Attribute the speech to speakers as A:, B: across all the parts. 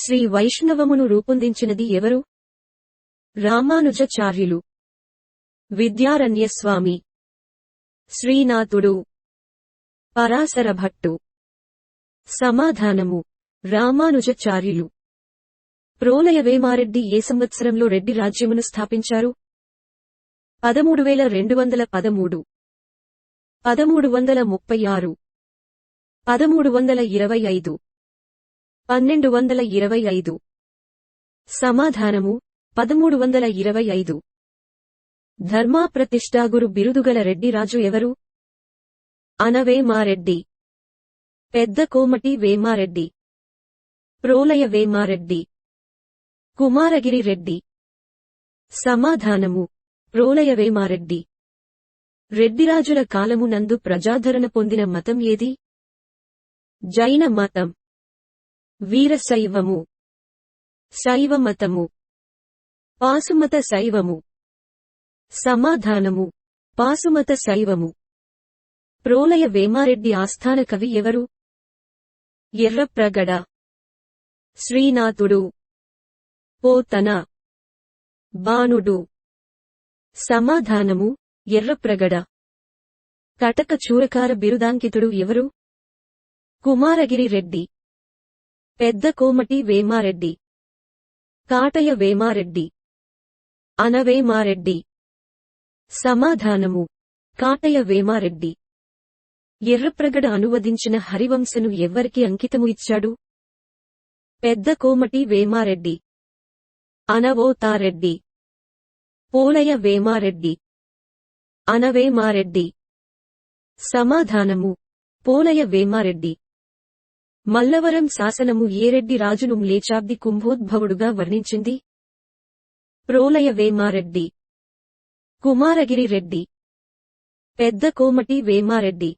A: శ్రీ వైష్ణవమును రూపొందించినది ఎవరు? రామానుజాచార్యులు. విద్యారణ్యస్వామి, శ్రీనాథుడు, పరాశర భట్టు. సమాధానము: రామానుజాచార్యులు. ప్రోలయ వేమారెడ్డి ఏ సంవత్సరంలో రెడ్డి రాజ్యమును స్థాపించారు? 13213, 1336, 1325, 1225. సమాధానము: 1325. ధర్మాప్రతిష్ఠాగురు బిరుదుగల రెడ్డి రాజు ఎవరు? అనవేమారెడ్డి, పెద్ద కోమటి వేమారెడ్డి, ప్రోలయ వేమారెడ్డి, కుమారగిరి రెడ్డి. సమాధానము: ప్రోలయ వేమారెడ్డి. రెడ్డిరాజుల కాలము నందు ప్రజాదరణ పొందిన మతం ఏది? జైన మతం, వీరశైవము, శైవమతము, పాసుమత శైవము. సమాధానము: పాసుమత శైవము. ప్రోలయ వేమారెడ్డి ఆస్థాన కవి ఎవరు? ఎర్రప్రగడ, శ్రీనాథుడు, పోతన, బాణుడు. సమాధానము: ఎర్రప్రగడ. కటక చూరకార బిరుదాంకితుడు ఎవరు? కుమారగిరి రెడ్డి, పెద్ద కోమటి వేమారెడ్డి, కాటయ వేమారెడ్డి, అనవేమారెడ్డి. సమాధానము: కాటయ వేమారెడ్డి. ఎర్రప్రగడ అనువదించిన హరివంశను ఎవ్వరికి అంకితము ఇచ్చాడు? పెద్ద కోమటి వేమారెడ్డి, అనవోతారెడ్డి, పోలయ వేమారెడ్డి, అనవేమారెడ్డి. సమాధానము: పోలయ వేమారెడ్డి. మల్లవరం శాసనము ఏ రెడ్డి రాజును మ్లేచ్ఛాబ్ది కుంభోద్భవుడుగా వర్ణించింది? ప్రోలయ వేమారెడ్డి, కుమారగిరి రెడ్డి, పెద్ద కోమటి వేమారెడ్డి,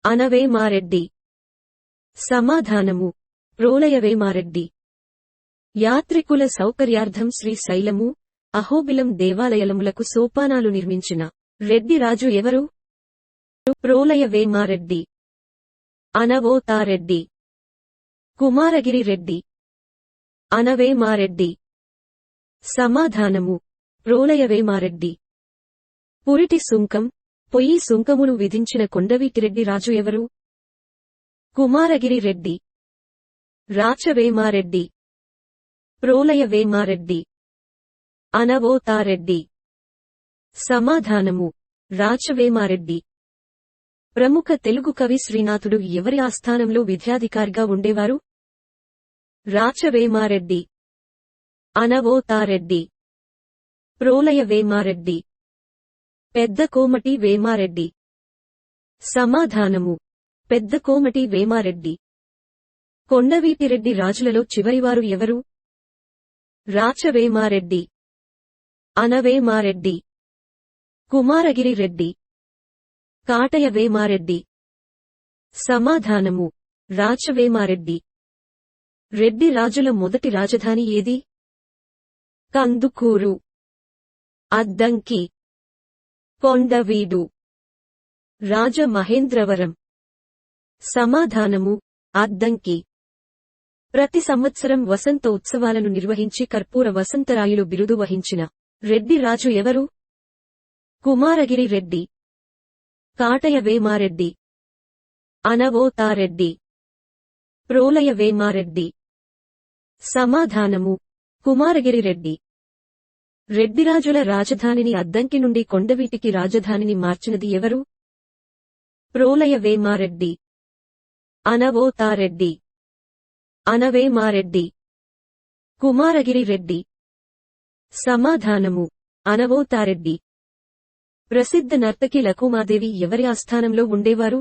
A: అనవేమారెడ్డి. సమాధానము: ప్రోలయ వేమారెడ్డి. యాత్రికుల సౌకర్యార్థం శ్రీశైలము, అహోబిలం దేవాలయములకు సోపానాలు నిర్మించిన రెడ్డి రాజు ఎవరు? ప్రోలయ వేమారెడ్డి, అనవోతారెడ్డి, కుమారగిరి రెడ్డి, అనవేమారెడ్డి. సమాధానము: ప్రోలయ వేమారెడ్డి. పురిటి సుంకం, పొయ్యి సుంకమును విధించిన కొండవీటిరెడ్డి రాజు ఎవరు? కుమారగిరి రెడ్డి, రాచవేమారెడ్డి, ప్రోలయ వేమారెడ్డి, అనవోతారెడ్డి. సమాధానము: రాచవేమారెడ్డి. ప్రముఖ తెలుగు కవి శ్రీనాథుడు ఎవరి ఆస్థానంలో విద్యాధికారిగా ఉండేవారు? రాచవేమారెడ్డి, అనవోతారెడ్డి, ప్రోలయ వేమారెడ్డి, పెద్ద కోమటి వేమారెడ్డి. సమాధానము: పెద్ద కోమటి వేమారెడ్డి. కొండవీటిరెడ్డి రాజులలో చివరివారు ఎవరు? రాచవేమారెడ్డి, అనవేమారెడ్డి, కుమారగిరి రెడ్డి, కాటయ వేమారెడ్డి. సమాధానము: రాచవేమారెడ్డి. రెడ్డి రాజుల మొదటి రాజధాని ఏది? కందుకూరు, అద్దంకి, కొండవీడు, రాజమహేంద్రవరం. సమాధానము: అద్దంకి. ప్రతి సంవత్సరం వసంత ఉత్సవాలను నిర్వహించి కర్పూర వసంతరాయులు బిరుదు వహించిన రెడ్డి రాజు ఎవరు? కుమారగిరి రెడ్డి, కాటయ వేమారెడ్డి, అనవోతారెడ్డి, ప్రోలయ వేమారెడ్డి. సమాధానము: కుమారగిరి రెడ్డి. రెడ్డిరాజుల రాజధానిని అద్దంకి నుండి కొండవీటికి రాజధానిని మార్చినది ఎవరు? ప్రోలయ వేమారెడ్డి, అనవోతారెడ్డి, అనవేమారెడ్డి, కుమారగిరి రెడ్డి. సమాధానము: అనవోతారెడ్డి. ప్రసిద్ధ నర్తకి లకుమాదేవి ఎవరి ఆస్థానంలో ఉండేవారు?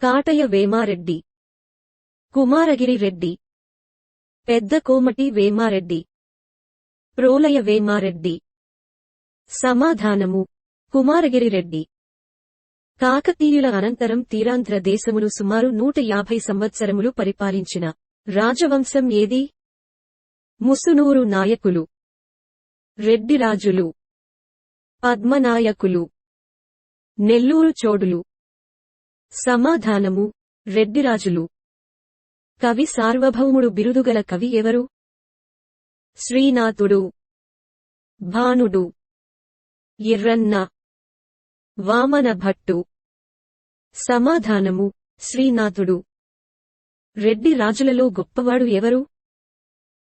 A: కాటయ వేమారెడ్డి, కుమారగిరి రెడ్డి, పెద్ద కోమటి వేమారెడ్డి, ప్రోలయ వేమారెడ్డి. సమాధానము: కుమారగిరి రెడ్డి. కాకతీయుల అనంతరం తీరాంధ్ర దేశమును సుమారు 150 సంవత్సరములు పరిపాలించిన రాజవంశం ఏది? ముసునూరు నాయకులు, రెడ్డిరాజులు, పద్మనాయకులు, నెల్లూరు చోడులు. సమాధానము: రెడ్డిరాజులు. కవి సార్వభౌముడు బిరుదుగల కవి ఎవరు? శ్రీనాథుడు, భానుడు, ఎర్రన్న, వామన భట్టు. సమాధానము శ్రీనాథుడు. రెడ్డి రాజులలో గొప్పవాడు ఎవరు?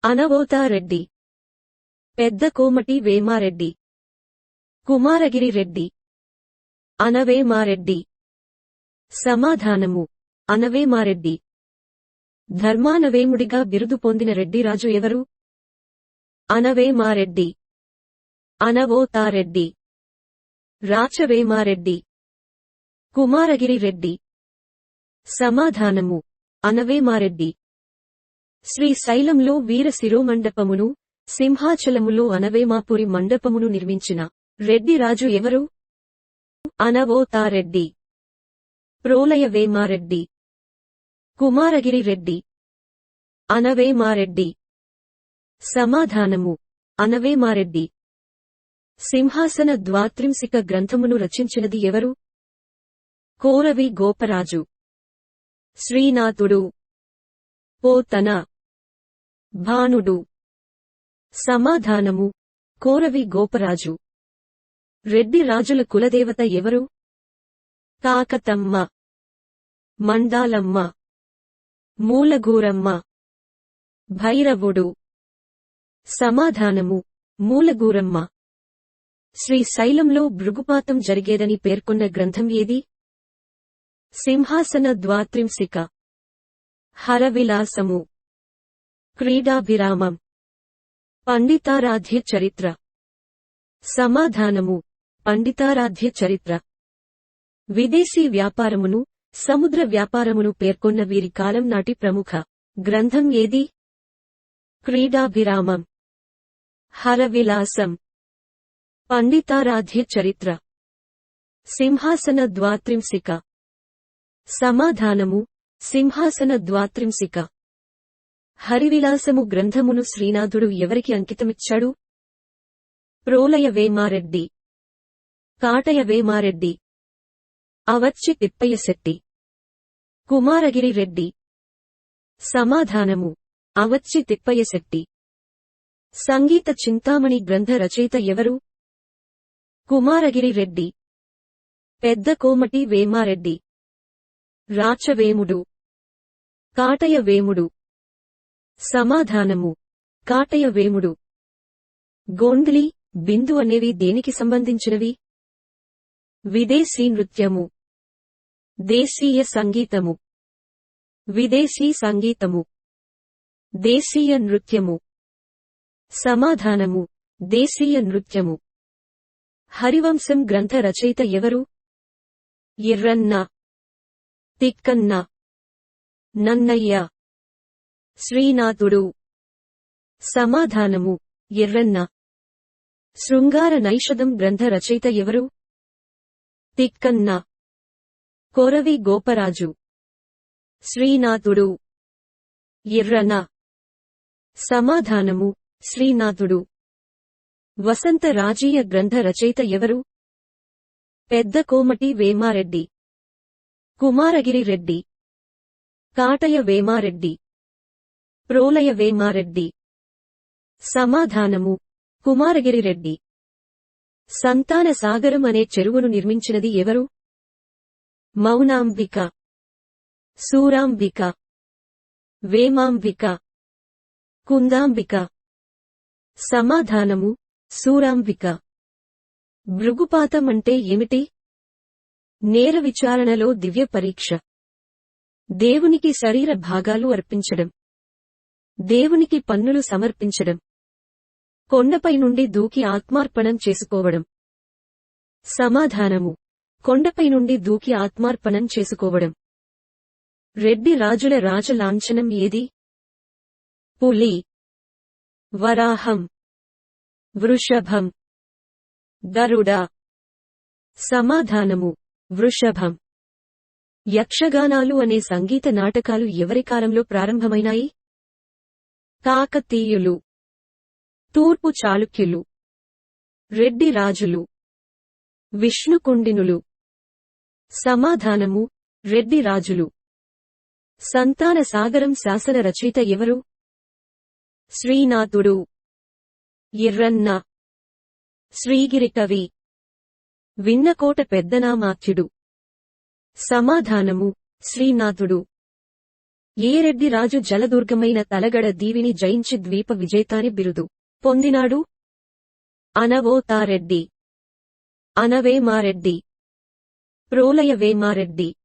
A: అనవోతారెడ్డి, పెద్ద కోమటి వేమారెడ్డి, కుమారగిరి రెడ్డి, అనవేమారెడ్డి. సమాధానము అనవేమారెడ్డి. ధర్మానవేముడిగా బిరుదు పొందిన రెడ్డిరాజు ఎవరు? అనవేమారెడ్డి, అనవోతారెడ్డి, రాచవేమారెడ్డి, కుమారగిరి రెడ్డి. సమాధానము అనవేమారెడ్డి. శ్రీశైలంలో వీర శిరోమండపమును, సింహాచలములో అనవేమాపురి మండపమును నిర్మించిన రెడ్డిరాజు ఎవరు? అనవోతారెడ్డి, ప్రోలయ వేమారెడ్డి, కుమారగిరి రెడ్డి, అనవేమారెడ్డి. సమాధానము అనవేమారెడ్డి. సింహాసన ద్వాత్రింశిక గ్రంథమును రచించినది ఎవరు? కోరవి గోపరాజు. శ్రీనాథుడు, పోతన, భానుడు. సమాధానము కోరవి గోపరాజు. రెడ్డి రాజుల కులదేవత ఎవరు? కాకతమ్మ, మండాలమ్మ, మూలగూరమ్మ, భైరవుడు. సమాధానము మూలగూరమ్మ. శ్రీశైలంలో భృగుపాతం జరిగేదని పేర్కొన్న గ్రంథం ఏది? సింహాసన ద్వాత్రింశిక, హరవిలాసము, క్రీడాభిరామం, పండితారాధ్య చరిత్ర. సమాధానము పండితారాధ్య చరిత్ర. విదేశీ వ్యాపారమును, సముద్ర వ్యాపారమును పేర్కొన్న వీరి కాలం నాటి ప్రముఖ గ్రంథం ఏది? క్రీడాభిరామం, హరవిలాసం, పండితారాధ్య చరిత్ర, సింహాసన ద్వాత్రింశిక. సమాధానము సింహాసన ద్వాత్రింశిక. హరివిలాసము గ్రంథమును శ్రీనాథుడు ఎవరికి అంకితమిచ్చాడు? ప్రోలయ వేమారెడ్డి, కాటయ వేమారెడ్డి, అవచ్చి తిప్పయ్య శెట్టి, కుమారగిరి రెడ్డి. సమాధానము అవచ్చి తిప్పయ్య శెట్టి. సంగీత చింతామణి గ్రంథ రచయిత ఎవరు? కుమారగిరి రెడ్డి, పెద్ద కోమటి వేమారెడ్డి, రాచవేముడు, కాటయ వేముడు. సమాధానము కాటయ వేముడు. గోండ్లి, బిందు అనేవి దేనికి సంబంధించినవి? విదేశీ నృత్యము, దేశీయ సంగీతము, విదేశీ సంగీతము, దేశీయ నృత్యము. సమాధానము దేశీయ నృత్యము. హరివంశం గ్రంథ రచయిత ఎవరు? ఎర్రన్న, తిక్కన్న, నన్నయ్య, శ్రీనాథుడు. సమాధానము ఎర్రన్న. శృంగార నైషధం గ్రంథ రచయిత ఎవరు? తిక్కన్న, కొరవి గోపరాజు, శ్రీనాథుడు, ఎర్రన. సమాధానము శ్రీనాథుడు. వసంత రాజీయ గ్రంథ రచయిత ఎవరు? పెద్ద కోమటి వేమారెడ్డి, కుమారగిరి రెడ్డి, కాటయ వేమారెడ్డి, ప్రోలయ వేమారెడ్డి. సమాధానము కుమారగిరి రెడ్డి. సంతాన సాగరం అనే చెరువును నిర్మించినది ఎవరు? మౌనాంబిక, సూరాంబిక, వేమాంబిక, కుందాంబిక. సమాధానము సూరాంబిక. భృగుపాతం అంటే ఏమిటి? నేర విచారణలో దివ్య పరీక్ష. దేవునికి శరీర భాగాలు అర్పించడం, దేవునికి పన్నులు సమర్పించడం, కొండపై నుండి దూకి ఆత్మార్పణం చేసుకోవడం. సమాధానము కొండపై నుండి దూకి ఆత్మార్పణం చేసుకోవడం. రెడ్డి రాజుల రాజలాంఛనం ఏది? పులి, వరాహం, వృషభం, గరుడ. సమాధానము వృషభం. యక్షగానాలు అనే సంగీత నాటకాలు ఎవరి కాలంలో ప్రారంభమైనాయి? కాకతీయులు, తూర్పు చాళుక్యులు, రెడ్డి రాజులు, విష్ణుకుండినులు. సమాధానము రెడ్డి రాజులు. సంతాన సాగరం శాసన రచయిత ఎవరు? శ్రీనాథుడు. ఎర్రన్న. శ్రీగిరి కవి. విన్నకోట పెద్దనామాత్యుడు. సమాధానము శ్రీనాథుడు. ఏ రెడ్డి రాజు జలదుర్గమైన తలగడ దీవిని జయించి ద్వీప విజేతాని బిరుదు పొందినాడు? అనవోతారెడ్డి. అనవేమారెడ్డి. ప్రోలయవేమారెడ్డి.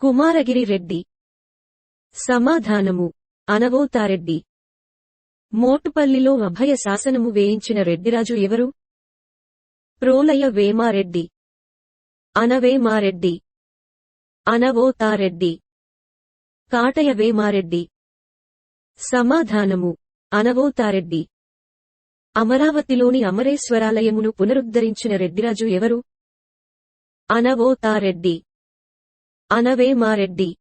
A: కుమారగిరి రెడ్డి. సమాధానము అనవోతారెడ్డి. మోటుపల్లిలో అభయ శాసనము వేయించిన రెడ్డిరాజు ఎవరు? ప్రోలయ వేమారెడ్డి. అనవేమారెడ్డి. అనవోతారెడ్డి. కాటయ వేమారెడ్డి. సమాధానము అనవోతారెడ్డి. అమరావతిలోని అమరేశ్వరాలయమును పునరుద్ధరించిన రెడ్డిరాజు ఎవరు? అనవోతారెడ్డి. అనవేమారెడ్డి.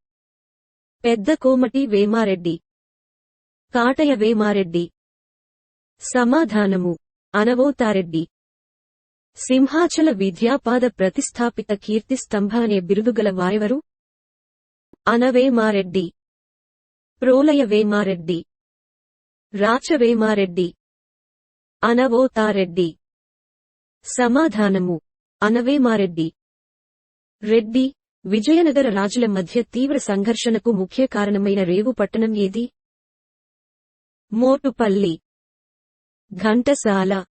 A: పెద్ద కోమటి వేమారెడ్డి. కాటయ వేమారెడ్డి. సమాధానము అనవోతారెడ్డి. సింహాచల విద్యాపాద ప్రతిష్టాపిత కీర్తిస్తంభ అనే బిరుదుగల వారెవరు? అనవేమారెడ్డి. ప్రోలయ వేమారెడ్డి. రాచవేమారెడ్డి. అనవోతారెడ్డి. సమాధానము అనవేమారెడ్డి. రెడ్డి, విజయనగర రాజుల మధ్య తీవ్ర సంఘర్షణకు ముఖ్య కారణమైన రేవు పట్టణం ఏది? మోటుపల్లి. ఘంటసాల.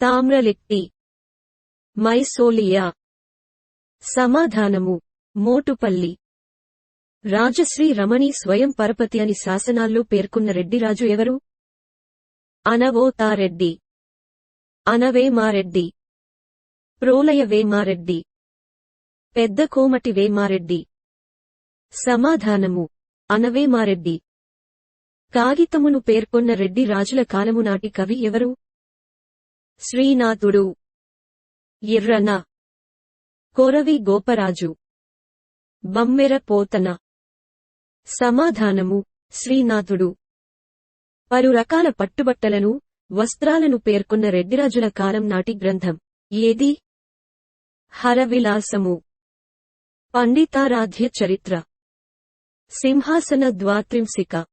A: తామ్రలిప్టి. మైసోలియా. సమాధానము మోటుపల్లి. రాజశ్రీ రమణి స్వయం పరపతి అని శాసనాల్లో పేర్కొన్న రెడ్డిరాజు ఎవరు? అనవోతారెడ్డి. అనవేమారెడ్డి. ప్రోలయ వేమారెడ్డి. పెద్ద కోమటి వేమారెడ్డి. సమాధానము అనవేమారెడ్డి. కాగితమును పేర్కొన్న రెడ్డి రాజుల కాలము నాటి కవి ఎవరు? శ్రీనాథుడు. ఎర్రన. కొరవి గోపరాజు. బమ్మెర పోతన. సమాధానము శ్రీనాథుడు. పలు రకాల పట్టుబట్టలను, వస్త్రాలను పేర్కొన్న రెడ్డిరాజుల కాలం నాటి గ్రంథం ఏది? హరవిలాసము. పండితారాధ్య చరిత్ర. సింహాసన ద్వాత్రింశిక.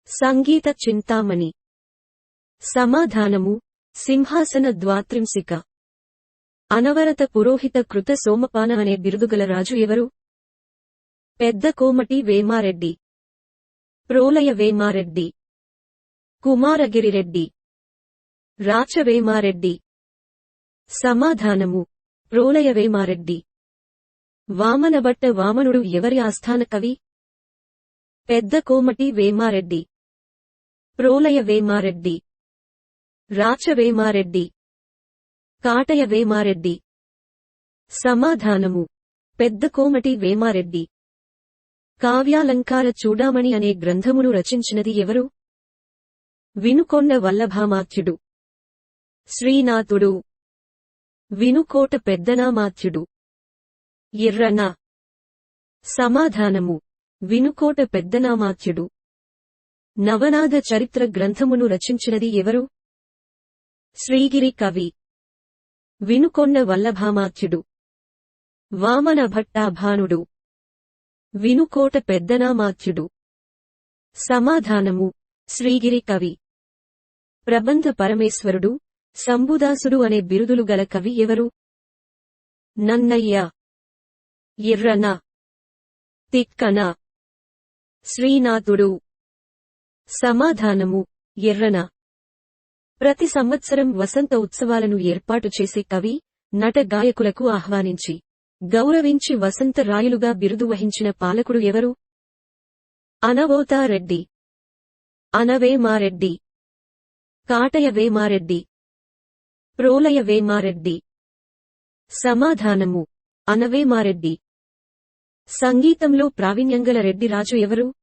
A: సంగీత చింతామణి. సమాధానము సింహాసన ద్వాత్రింశిక. అనవరత పురోహిత కృత సోమపాన అనే బిరుదుగల రాజు ఎవరు? పెద్ద కోమటి వేమారెడ్డి. ప్రోలయ వేమారెడ్డి. కుమారగిరిరెడ్డి. రాచవేమారెడ్డి. సమాధానము ప్రోలయ వేమారెడ్డి. వామనభట్ట వామనుడు ఎవరి ఆస్థాన కవి? పెద్ద కోమటి వేమారెడ్డి. ప్రోలయ వేమారెడ్డి. రాచవేమారెడ్డి. కాటయ వేమారెడ్డి. సమాధానము పెద్ద కోమటి వేమారెడ్డి. కావ్యాలంకార చూడామణి అనే గ్రంథమును రచించినది ఎవరు? వినుకొండ వల్లభామాత్యుడు. శ్రీనాథుడు. వినుకోట పెద్దనామాత్యుడు. ఎర్రన. సమాధానము వినుకోట పెద్దనామాత్యుడు. నవనాథ చరిత్ర గ్రంథమును రచించినది ఎవరు? శ్రీగిరి కవి. వినుకొండ వల్లభామాత్యుడు. వామన భట్టాభానుడు. వినుకోట పెద్దనామాత్యుడు. సమాధానము శ్రీగిరి కవి. ప్రబంధ పరమేశ్వరుడు, శంభుదాసుడు అనే బిరుదులు గల కవి ఎవరు? నన్నయ్య. ఎర్రన. తిక్కన. శ్రీనాథుడు. సమాధానము ఎర్రన. ప్రతి సంవత్సరం వసంత ఉత్సవాలను ఏర్పాటు చేసే కవి, నట గాయకులకు ఆహ్వానించి, గౌరవించి వసంత రాయులుగా బిరుదు వహించిన పాలకుడు ఎవరు? అనవోతారెడ్డి. అనవేమారెడ్డి. కాటయ వేమారెడ్డి. ప్రోలయ వేమారెడ్డి. సమాధానము అనవేమారెడ్డి. సంగీతంలో ప్రావీణ్యంగల రెడ్డి రాజు ఎవరు?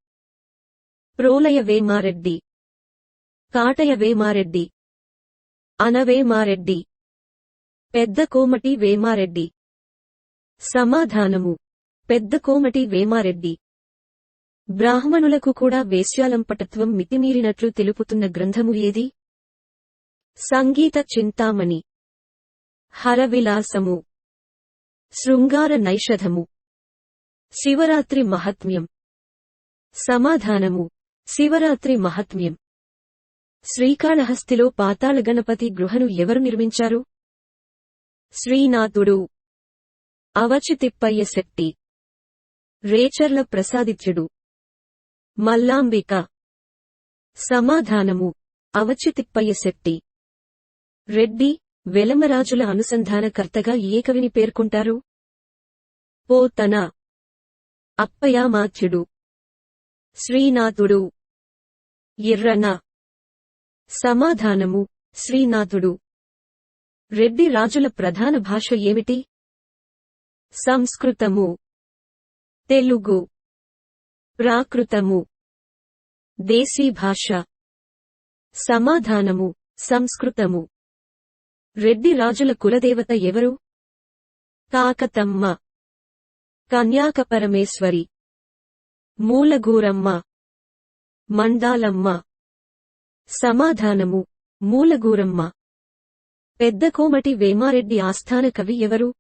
A: ప్రోలయ వేమారెడ్డి. కాటయ వేమారెడ్డి. అనవేమారెడ్డి. పెద్ద కోమటి వేమారెడ్డి. సమాధానము పెద్ద కోమటి వేమారెడ్డి. బ్రాహ్మణులకు కూడా వేశ్యాలంపటత్వం మితిమీరినట్లు తెలుపుతున్న గ్రంథము ఏది? సంగీత చింతామణి. హరవిలాసము. శృంగార నైషధము. శివరాత్రి మహాత్మ్యం. సమాధానము. శివరాత్రి మహాత్మ్యం. శ్రీకాళహస్తిలో పాతాళ గణపతి గృహను ఎవరు నిర్మించారు? శ్రీనాథుడు. అవచితిప్పయ్య శెట్టి. రేచర్ల ప్రసాదిత్యుడు. మల్లాంబిక. సమాధానము. అవచితిప్పయ్య శెట్టి. రెడ్డి, వెలమరాజుల అనుసంధానకర్తగా ఏ కవిని పేర్కొంటారు? పోతన. అప్పయామాత్యుడు. శ్రీనాథుడు. ఎర్రన. సమాధానము. శ్రీనాథుడు. రెడ్డి రాజుల ప్రధాన భాష ఏమిటి? సంస్కృతము. తెలుగు. ప్రాకృతము. దేశీ భాష. సమాధానము. సంస్కృతము. రెడ్డి రాజుల కులదేవత ఎవరు? కాకతమ్మ. కన్యాకపరమేశ్వరి. మూలగూరమ్మ. మండాలమ్మ. సమాధానము. మూలగూరమ్మ. పెద్దకోమటి వేమారెడ్డి ఆస్థాన కవి ఎవరు?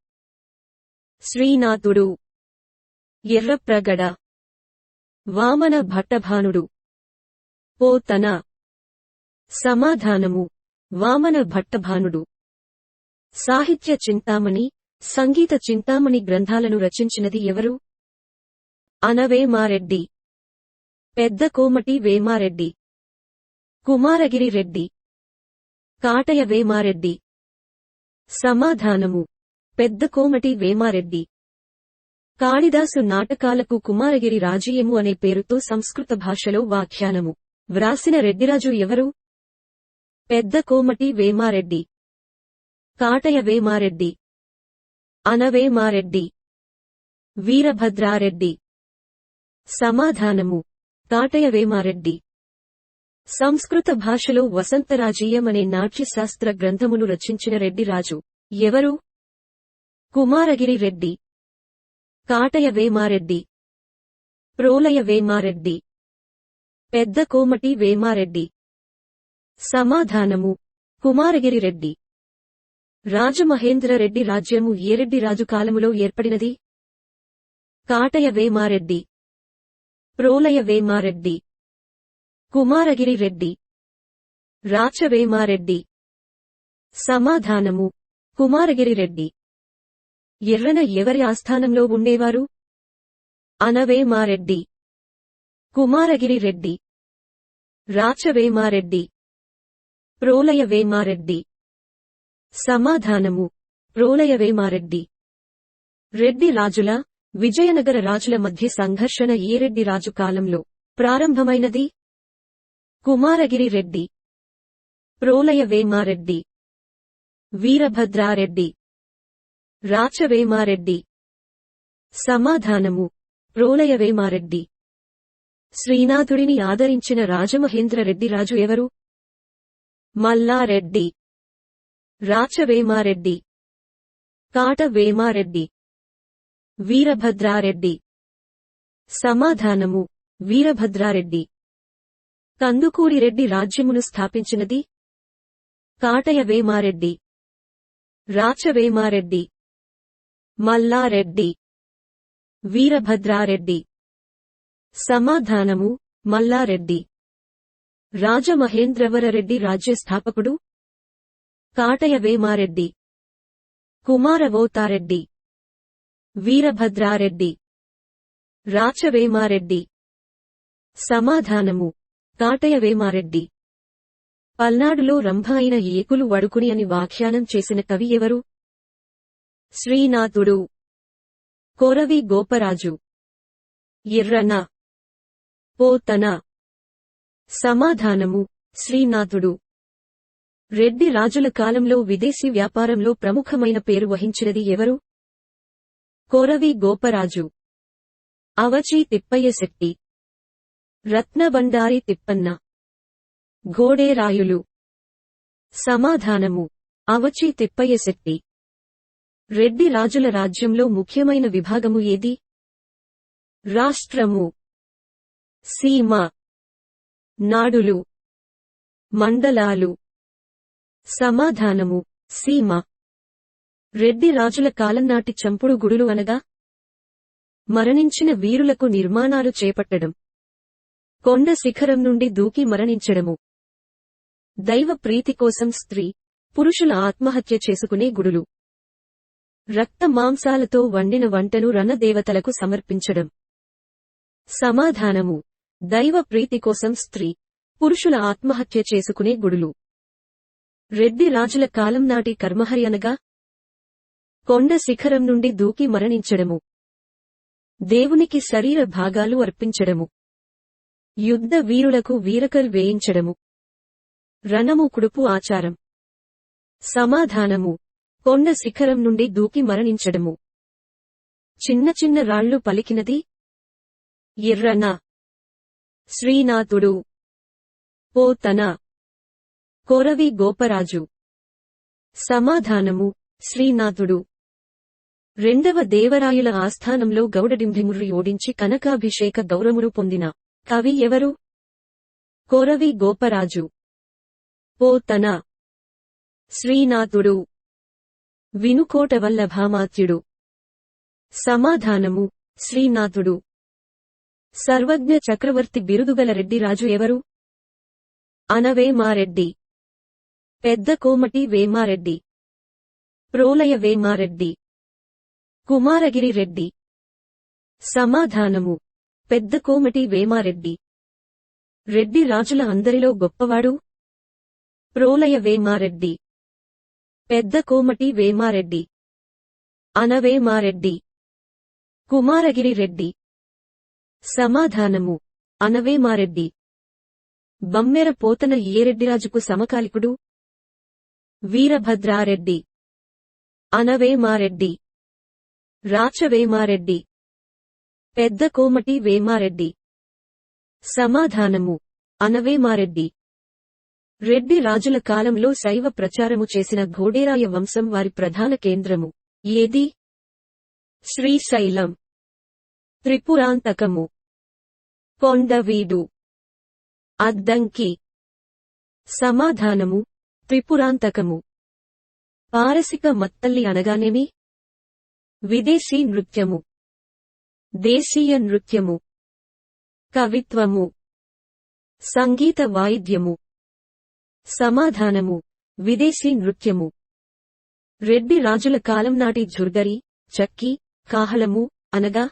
A: శ్రీనాథుడు. ఎర్రప్రగడ. వామన భట్టభానుడు. పోతన. సమాధానము. వామన భట్టభానుడు. సాహిత్య చింతామణి, సంగీత చింతామణి గ్రంథాలను రచించినది ఎవరు? అనవేమారెడ్డి. పెద్దకోమటి వేమారెడ్డి. కుమారగిరి రెడ్డి. కాటయ వేమారెడ్డి. సమాధానము. పెద్దకోమటి వేమారెడ్డి. కాళిదాసు నాటకాలకు కుమారగిరి రాజీయము అనే పేరుతో సంస్కృత భాషలో వ్యాఖ్యానము వ్రాసిన రెడ్డిరాజు ఎవరు? పెద్దకోమటి వేమారెడ్డి. కాటయ వేమారెడ్డి. అనవేమారెడ్డి. వీరభద్రారెడ్డి. సమాధానము. కాటయ వేమారెడ్డి. సంస్కృత భాషలో వసంతరాజీయం అనే నాట్యశాస్త్ర గ్రంథమును రచించిన రెడ్డిరాజు ఎవరు? కుమారగిరి రెడ్డి. కాటయ వేమారెడ్డి. ప్రోలయ వేమారెడ్డి. పెద్దకోమటి వేమారెడ్డి. సమాధానము. కుమారగిరి రెడ్డి. రాజమహేంద్రరెడ్డి రాజ్యము ఏ రెడ్డి రాజు కాలములో ఏర్పడినది? కాటయ వేమారెడ్డి. ప్రోలయ వేమారెడ్డి. కుమారగిరి రెడ్డి. రాచవేమారెడ్డి. సమాధానము. కుమారగిరి రెడ్డి. ఎర్రన ఎవరి ఆస్థానంలో ఉండేవారు? అనవేమారెడ్డి. కుమారగిరి రెడ్డి. రాచవేమారెడ్డి. ప్రోలయ వేమారెడ్డి. సమాధానము. ప్రోలయ వేమారెడ్డి. రెడ్డి రాజుల, విజయనగర రాజుల మధ్య సంఘర్షణ ఏ రెడ్డి రాజు కాలంలో ప్రారంభమైనది? కుమారగిరి రెడ్డి. ప్రోలయ వేమారెడ్డి. వీరభద్రారెడ్డి. రాచవేమారెడ్డి. సమాధానము. ప్రోలయ వేమారెడ్డి. శ్రీనాథుడిని ఆదరించిన రాజమహేంద్రరెడ్డి రాజు ఎవరు? మల్లారెడ్డి. రాచవేమారెడ్డి. కాట వేమారెడ్డి. వీరభద్రారెడ్డి. సమాధానము. వీరభద్రారెడ్డి. కందుకూరి రెడ్డి రాజ్యమును స్థాపించినది? కాటయ వేమారెడ్డి. రాచవేమారెడ్డి. మల్లారెడ్డి. వీరభద్రారెడ్డి. సమాధానము. మల్లారెడ్డి. రాజమహేంద్రవరరెడ్డి రాజ్య స్థాపకుడు? కాటయ వేమారెడ్డి. కుమారవోతారెడ్డి. వీరభద్రారెడ్డి. రాచవేమారెడ్డి. సమాధానము. కాటయ వేమారెడ్డి. పల్నాడులో రంభ అయిన ఏకులు వడుకుని అని వ్యాఖ్యానం చేసిన కవి ఎవరు? శ్రీనాథుడు. కొరవి గోపరాజు. ఎర్రన. పోతన. సమాధానము. శ్రీనాథుడు. రెడ్డి రాజుల కాలంలో విదేశీ వ్యాపారంలో ప్రముఖమైన పేరు వహించినది ఎవరు? కొరవి గోపరాజు. అవచి తిప్పయ్య శెట్టి. రత్నబండారి తిప్పన్న. గోడేరాయులు. సమాధానము. అవచి తిప్పయ్య శెట్టి. రెడ్డి రాజుల రాజ్యంలో ముఖ్యమైన విభాగము ఏది? రాష్ట్రము. సీమ. నాడులు. మండలాలు. సమాధానము. సీమ. రెడ్డి రాజుల కాలంనాటి చంపుడు గుడులు అనగా? మరణించిన వీరులకు నిర్మాణాలు చేపట్టడం. కొండ శిఖరం నుండి దూకి మరణించడము. దైవ ప్రీతి కోసం స్త్రీ, పురుషుల ఆత్మహత్య చేసుకునే గుడులు. రక్త మాంసాలతో వండిన వంటను రణదేవతలకు సమర్పించడం. సమాధానము: దైవ ప్రీతి కోసం స్త్రీ, పురుషుల ఆత్మహత్య చేసుకునే గుడులు. రెడ్డి రాజుల కాలం నాటి కర్మహరి అనగా కొండ శిఖరం నుండి దూకి మరణించడము. దేవునికి శరీర భాగాలు అర్పించడము. యుద్ధ వీరులకు వీరకలు వేయించడము. రణము కుడుపు ఆచారం. సమాధానము: కొండ శిఖరం నుండి దూకి మరణించడము. చిన్న చిన్న రాళ్లు పలికినది ఎర్రన. శ్రీనాథుడు. పోతన. కొరవి గోపరాజు. సమాధానము: శ్రీనాథుడు. రెండవ దేవరాయుల ఆస్థానంలో గౌడడింభిముర్రి ఓడించి కనకాభిషేక గౌరమును పొందిన కవి ఎవరు? కొరవి గోపరాజు. పోతన. శ్రీనాథుడు. వినుకోట వల్లభామాత్యుడు. సమాధానము: శ్రీనాథుడు. సర్వజ్ఞ చక్రవర్తి బిరుదుగల రెడ్డి రాజు ఎవరు? అనవేమారెడ్డి. పెద్ద కోమటి వేమారెడ్డి. ప్రోలయ వేమారెడ్డి. కుమారగిరి రెడ్డి. సమాధానము: పెద్ద కోమటి వేమారెడ్డి. రెడ్డి రాజుల అందరిలో గొప్పవాడు? ప్రోలయ వేమారెడ్డి. పెద్ద కోమటి వేమారెడ్డి. అనవేమారెడ్డి. కుమారగిరి రెడ్డి. సమాధానము: అనవేమారెడ్డి. బమ్మెర పోతన ఏ రెడ్డిరాజుకు సమకాలికుడు? వీరభద్రారెడ్డి. అనవేమారెడ్డి. రాచవేమారెడ్డి. పెద్ద కోమటి వేమారెడ్డి. సమాధానము: అనవేమారెడ్డి. రెడ్డి రాజుల కాలంలో శైవ ప్రచారము చేసిన ఘోడేరాయ వంశం వారి ప్రధాన కేంద్రము ఏది? శ్రీశైలం. త్రిపురాంతకము. కొండవీడు. అద్దంకి. సమాధానము: త్రిపురాంతకము. పారసిక మత్తల్లి అనగానేమి? విదేశీ నృత్యము. దేశీయ నృత్యము. కవిత్వము. సంగీత వాయిద్యము. సమాధానము: విదేశీ నృత్యము. రెడ్డి రాజుల కాలం నాటి జుర్గరి, చక్కి, కాహళము అనగా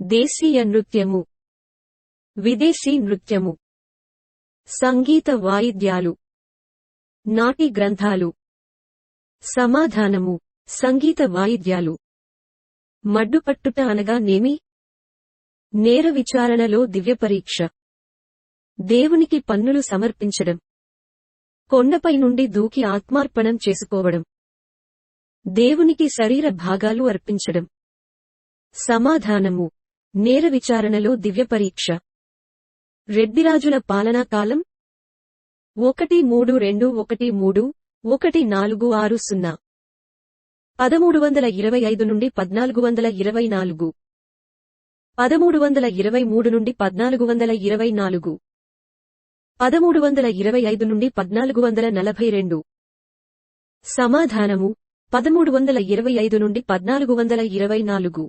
A: దేశీయ నృత్యము. విదేశీ నృత్యము. సంగీత వాయిద్యాలు. నాటి గ్రంథాలు. సమాధానము: సంగీత వాయిద్యాలు. మడ్డుపట్టుట అనగా నేమి? నేర విచారణలో దివ్యపరీక్ష. దేవునికి పన్నులు సమర్పించడం. కొండపై నుండి దూకి ఆత్మార్పణం చేసుకోవడం. దేవునికి శరీర భాగాలు అర్పించడం. సమాధానము: నేర విచారణలో దివ్యపరీక్ష. రెడ్డిరాజుల పాలనా కాలం 1321 1460. 1325 నుండి 1424. 1323 నుండి 1424. 1325 నుండి 1442. సమాధానము: 1325 నుండి 1424.